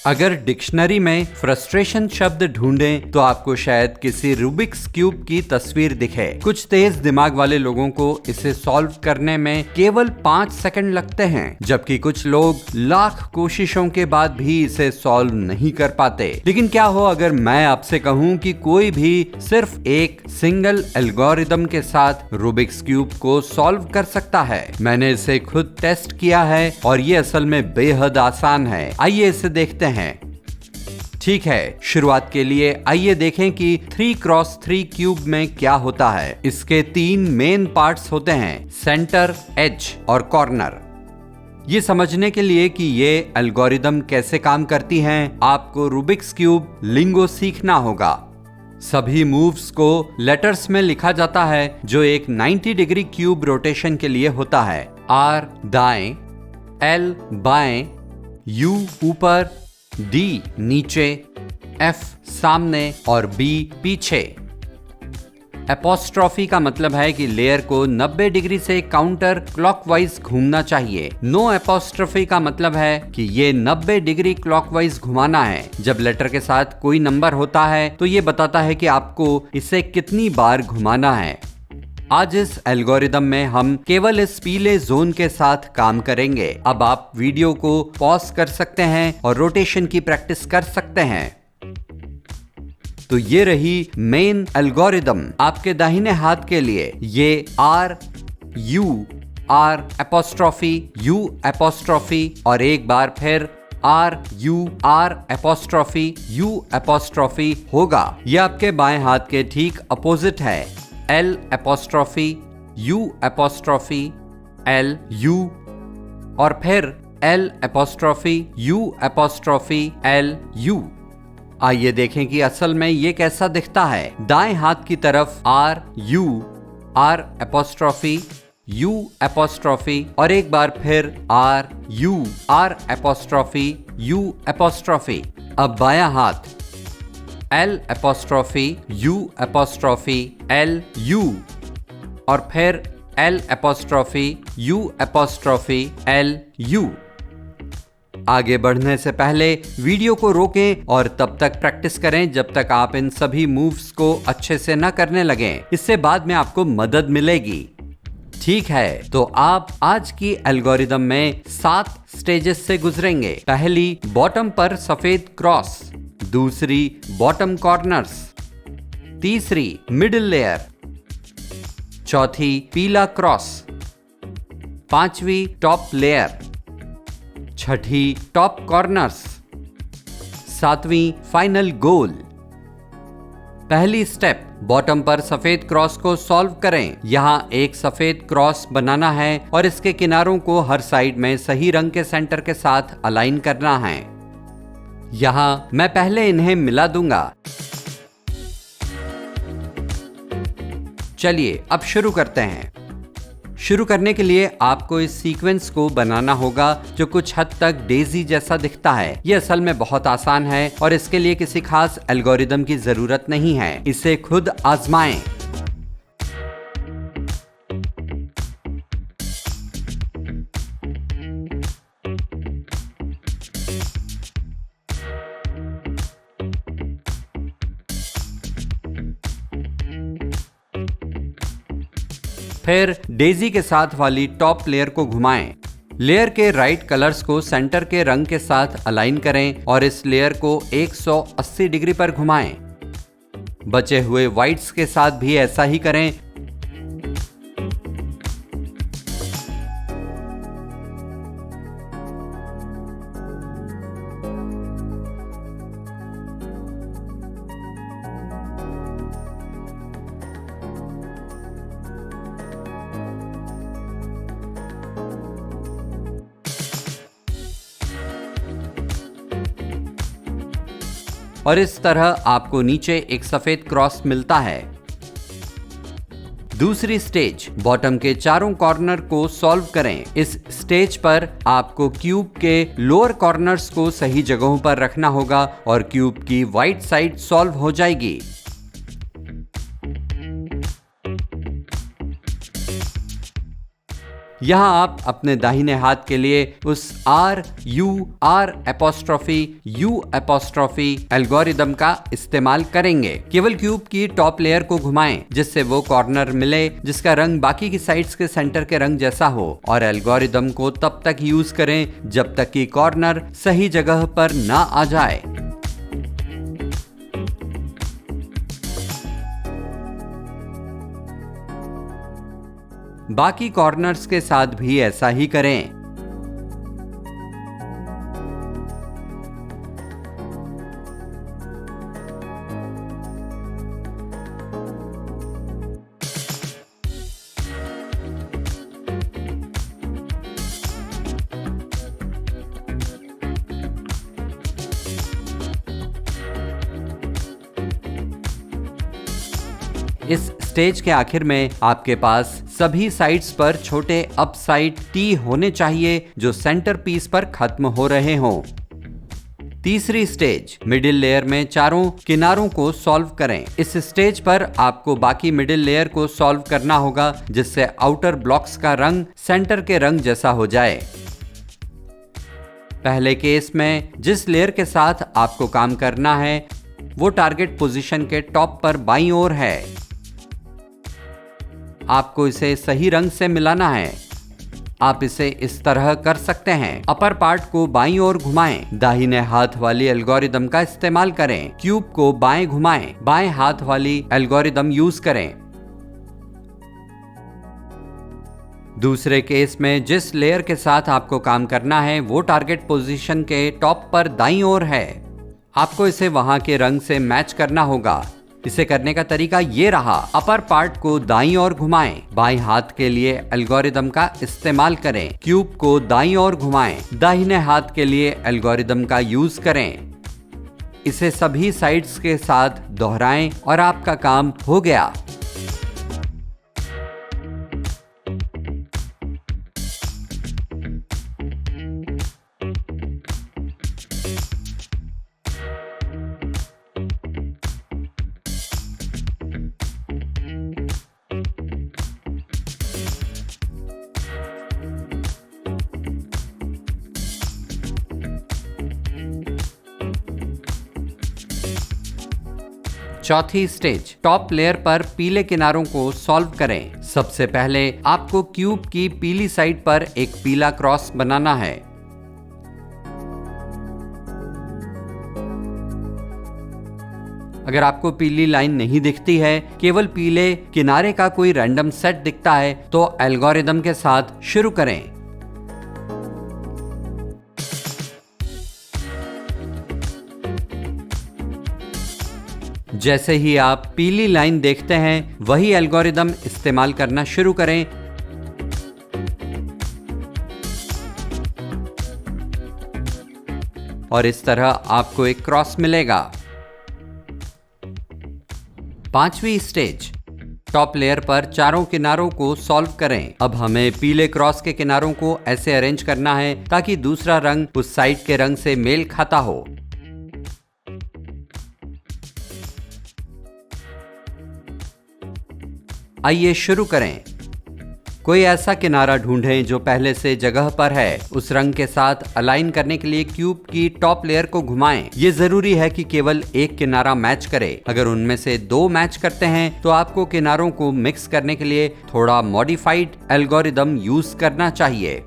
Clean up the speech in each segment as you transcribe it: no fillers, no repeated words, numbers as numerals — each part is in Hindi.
अगर डिक्शनरी में फ्रस्ट्रेशन शब्द ढूंढें तो आपको शायद किसी रूबिक्स क्यूब की तस्वीर दिखे। कुछ तेज दिमाग वाले लोगों को इसे सॉल्व करने में केवल 5 सेकंड लगते हैं, जबकि कुछ लोग लाख कोशिशों के बाद भी इसे सॉल्व नहीं कर पाते। लेकिन क्या हो अगर मैं आपसे कहूं कि कोई भी सिर्फ एक सिंगल एल्गोरिदम के साथ रूबिक्स क्यूब को सॉल्व कर सकता है। मैंने इसे खुद टेस्ट किया है और ये असल में बेहद आसान है। आइए इसे देखते हैं। ठीक है, शुरुआत के लिए आइए देखें कि 3x3 क्यूब में क्या होता है। इसके 3 मेन पार्ट्स होते हैं, सेंटर, एज और कॉर्नर। ये समझने के लिए कि ये एल्गोरिदम कैसे काम करती हैं, आपको रूबिक्स क्यूब लिंगो सीखना होगा। सभी मूव्स को लेटर्स में लिखा जाता है जो एक 90 डिग्री क्यूब रोटेशन के लिए होता है। R दाएं, L बाएं, U ऊपर, D नीचे, F सामने और B पीछे। एपोस्ट्रोफी का मतलब है कि लेयर को 90 डिग्री से काउंटर क्लॉकवाइज घूमना चाहिए। नो एपोस्ट्रोफी का मतलब है कि ये 90 डिग्री क्लॉकवाइज घुमाना है। जब लेटर के साथ कोई नंबर होता है तो ये बताता है कि आपको इसे कितनी बार घुमाना है। आज इस एल्गोरिदम में हम केवल इस पीले जोन के साथ काम करेंगे। अब आप वीडियो को पॉज कर सकते हैं और रोटेशन की प्रैक्टिस कर सकते हैं। तो ये रही मेन एल्गोरिदम। आपके दाहिने हाथ के लिए ये R एपोस्ट्रोफी U एपोस्ट्रोफी और एक बार फिर R एपोस्ट्रोफी U एपोस्ट्रोफी होगा। यह आपके बाएं हाथ के ठीक अपोजिट है। L apostrophe U apostrophe L U और फिर L apostrophe U apostrophe L U। आइए देखें कि असल में ये कैसा दिखता है। दाएं हाथ की तरफ R एपोस्ट्रोफी U एपोस्ट्रोफी और एक बार फिर R एपोस्ट्रोफी U एपोस्ट्रोफी। अब बायां हाथ L apostrophe U apostrophe L U और फिर L apostrophe U apostrophe L U। आगे बढ़ने से पहले वीडियो को रोकें और तब तक प्रैक्टिस करें जब तक आप इन सभी मूव्स को अच्छे से न करने लगें। इससे बाद में आपको मदद मिलेगी। ठीक है, तो आप आज की एल्गोरिदम में 7 स्टेजेस से गुजरेंगे। पहली, बॉटम पर सफेद क्रॉस। दूसरी, बॉटम कॉर्नर्स। तीसरी, मिडिल लेयर। चौथी, पीला क्रॉस। पांचवी, टॉप लेयर। छठी, टॉप कॉर्नर्स। सातवीं, फाइनल गोल। पहली स्टेप, बॉटम पर सफेद क्रॉस को सॉल्व करें। यहाँ एक सफेद क्रॉस बनाना है और इसके किनारों को हर साइड में सही रंग के सेंटर के साथ अलाइन करना है। यहाँ मैं पहले इन्हें मिला दूंगा। चलिए अब शुरू करते हैं। शुरू करने के लिए आपको इस सीक्वेंस को बनाना होगा जो कुछ हद तक डेजी जैसा दिखता है। यह असल में बहुत आसान है और इसके लिए किसी खास एल्गोरिदम की जरूरत नहीं है। इसे खुद आजमाएं। फिर डेजी के साथ वाली टॉप लेयर को घुमाएं। लेयर के राइट कलर्स को सेंटर के रंग के साथ अलाइन करें और इस लेयर को 180 डिग्री पर घुमाएं। बचे हुए व्हाइट्स के साथ भी ऐसा ही करें। और इस तरह आपको नीचे एक सफेद क्रॉस मिलता है। दूसरी स्टेज, बॉटम के चारों कॉर्नर को सॉल्व करें। इस स्टेज पर आपको क्यूब के लोअर कॉर्नर्स को सही जगहों पर रखना होगा और क्यूब की वाइट साइड सॉल्व हो जाएगी। यहाँ आप अपने दाहिने हाथ के लिए उस R U R apostrophe U apostrophe algorithm का इस्तेमाल करेंगे। केवल क्यूब की टॉप लेयर को घुमाएं जिससे वो कॉर्नर मिले जिसका रंग बाकी की साइड्स के सेंटर के रंग जैसा हो, और एल्गोरिदम को तब तक यूज करें जब तक कि कॉर्नर सही जगह पर ना आ जाए। बाकी कॉर्नर्स के साथ भी ऐसा ही करें। इस स्टेज के आखिर में आपके पास सभी साइड्स पर छोटे अपसाइड टी होने चाहिए जो सेंटर पीस पर खत्म हो रहे हों। तीसरी स्टेज, मिडिल लेयर में चारों किनारों को सॉल्व करें। इस स्टेज पर आपको बाकी मिडिल लेयर को सॉल्व करना होगा जिससे आउटर ब्लॉक्स का रंग सेंटर के रंग जैसा हो जाए। पहले केस में जिस लेयर के साथ आपको काम करना है वो टारगेट पोजीशन के टॉप पर बाईं ओर है। आपको इसे सही रंग से मिलाना है। आप इसे इस तरह कर सकते हैं। अपर पार्ट को बाईं ओर घुमाएं, दाहिने हाथ वाली एल्गोरिदम का इस्तेमाल करें। क्यूब को बाएं घुमाएं, बाएं हाथ वाली एल्गोरिदम यूज करें। दूसरे केस में जिस लेयर के साथ आपको काम करना है वो टारगेट पोजीशन के टॉप पर दाईं ओर है। आपको इसे वहां के रंग से मैच करना होगा। इसे करने का तरीका ये रहा। अपर पार्ट को दाईं ओर घुमाएं, बाएं हाथ के लिए एल्गोरिदम का इस्तेमाल करें। क्यूब को दाईं ओर घुमाएं, दाहिने हाथ के लिए एल्गोरिदम का यूज करें। इसे सभी साइड्स के साथ दोहराएं और आपका काम हो गया। चौथी स्टेज, टॉप लेयर पर पीले किनारों को सॉल्व करें। सबसे पहले आपको क्यूब की पीली साइड पर एक पीला क्रॉस बनाना है। अगर आपको पीली लाइन नहीं दिखती है, केवल पीले किनारे का कोई रैंडम सेट दिखता है तो एल्गोरिदम के साथ शुरू करें। जैसे ही आप पीली लाइन देखते हैं वही एल्गोरिदम इस्तेमाल करना शुरू करें। और इस तरह आपको एक क्रॉस मिलेगा। पांचवी स्टेज, टॉप लेयर पर चारों किनारों को सॉल्व करें। अब हमें पीले क्रॉस के किनारों को ऐसे अरेंज करना है ताकि दूसरा रंग उस साइड के रंग से मेल खाता हो। आइए शुरू करें। कोई ऐसा किनारा ढूंढें जो पहले से जगह पर है। उस रंग के साथ अलाइन करने के लिए क्यूब की टॉप लेयर को घुमाएं। ये जरूरी है कि केवल एक किनारा मैच करे। अगर उनमें से दो मैच करते हैं तो आपको किनारों को मिक्स करने के लिए थोड़ा मॉडिफाइड एल्गोरिदम यूज करना चाहिए।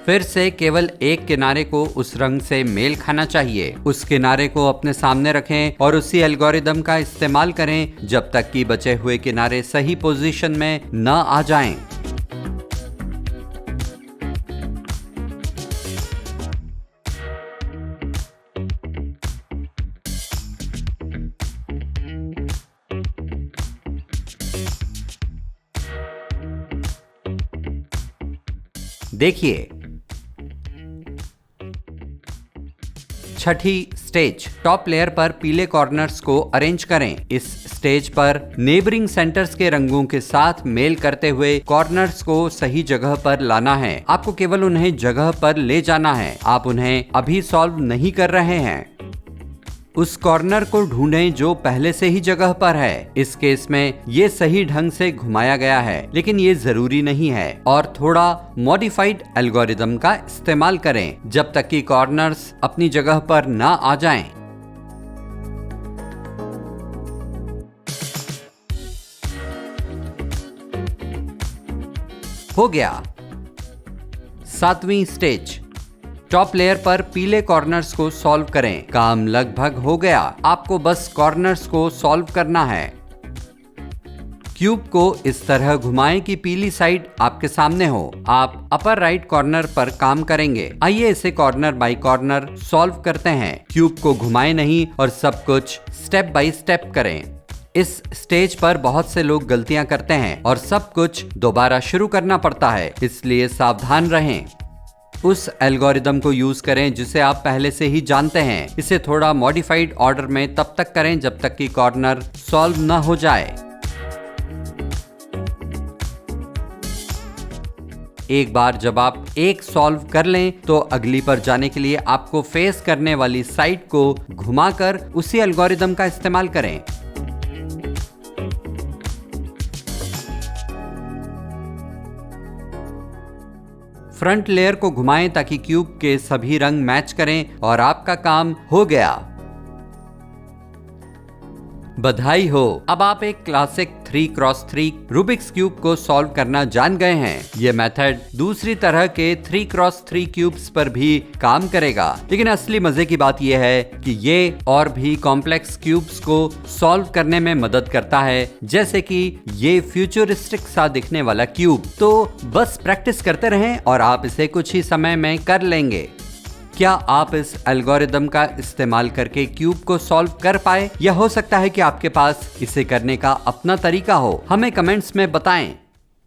फिर से केवल एक किनारे को उस रंग से मेल खाना चाहिए। उस किनारे को अपने सामने रखें और उसी एल्गोरिदम का इस्तेमाल करें जब तक कि बचे हुए किनारे सही पोजीशन में न आ जाएं। देखिए, छठी स्टेज, टॉप लेयर पर पीले कॉर्नर्स को अरेंज करें। इस स्टेज पर नेबरिंग सेंटर्स के रंगों के साथ मेल करते हुए कॉर्नर्स को सही जगह पर लाना है। आपको केवल उन्हें जगह पर ले जाना है, आप उन्हें अभी सॉल्व नहीं कर रहे हैं। उस कॉर्नर को ढूंढें जो पहले से ही जगह पर है। इस केस में ये सही ढंग से घुमाया गया है, लेकिन ये जरूरी नहीं है और थोड़ा मॉडिफाइड एल्गोरिदम का इस्तेमाल करें जब तक कि कॉर्नर्स अपनी जगह पर ना आ जाएं। हो गया। सातवीं स्टेज, टॉप लेयर पर पीले कॉर्नर्स को सॉल्व करें। काम लगभग हो गया, आपको बस कॉर्नर्स को सॉल्व करना है। क्यूब को इस तरह घुमाएं कि पीली साइड आपके सामने हो। आप अपर राइट कॉर्नर पर काम करेंगे। आइए इसे कॉर्नर बाय कॉर्नर सॉल्व करते हैं। क्यूब को घुमाएं नहीं और सब कुछ स्टेप बाय स्टेप करें। इस स्टेज पर बहुत से लोग गलतियां करते हैं और सब कुछ दोबारा शुरू करना पड़ता है, इसलिए सावधान रहें। उस एल्गोरिदम को यूज करें जिसे आप पहले से ही जानते हैं। इसे थोड़ा मॉडिफाइड ऑर्डर में तब तक करें जब तक कि कॉर्नर सॉल्व न हो जाए। एक बार जब आप एक सॉल्व कर लें तो अगली पर जाने के लिए आपको फेस करने वाली साइड को घुमाकर उसी एल्गोरिदम का इस्तेमाल करें। फ्रंट लेयर को घुमाएं ताकि क्यूब के सभी रंग मैच करें और आपका काम हो गया। बधाई हो, अब आप एक क्लासिक 3x3 रूबिक्स क्यूब को सॉल्व करना जान गए हैं। ये मेथड दूसरी तरह के 3x3 क्यूब्स पर भी काम करेगा, लेकिन असली मजे की बात यह है कि ये और भी कॉम्प्लेक्स क्यूब्स को सॉल्व करने में मदद करता है, जैसे कि ये फ्यूचरिस्टिक सा दिखने वाला क्यूब। तो बस प्रैक्टिस करते रहें और आप इसे कुछ ही समय में कर लेंगे। क्या आप इस एल्गोरिदम का इस्तेमाल करके क्यूब को सॉल्व कर पाए, या हो सकता है कि आपके पास इसे करने का अपना तरीका हो? हमें कमेंट्स में बताएं।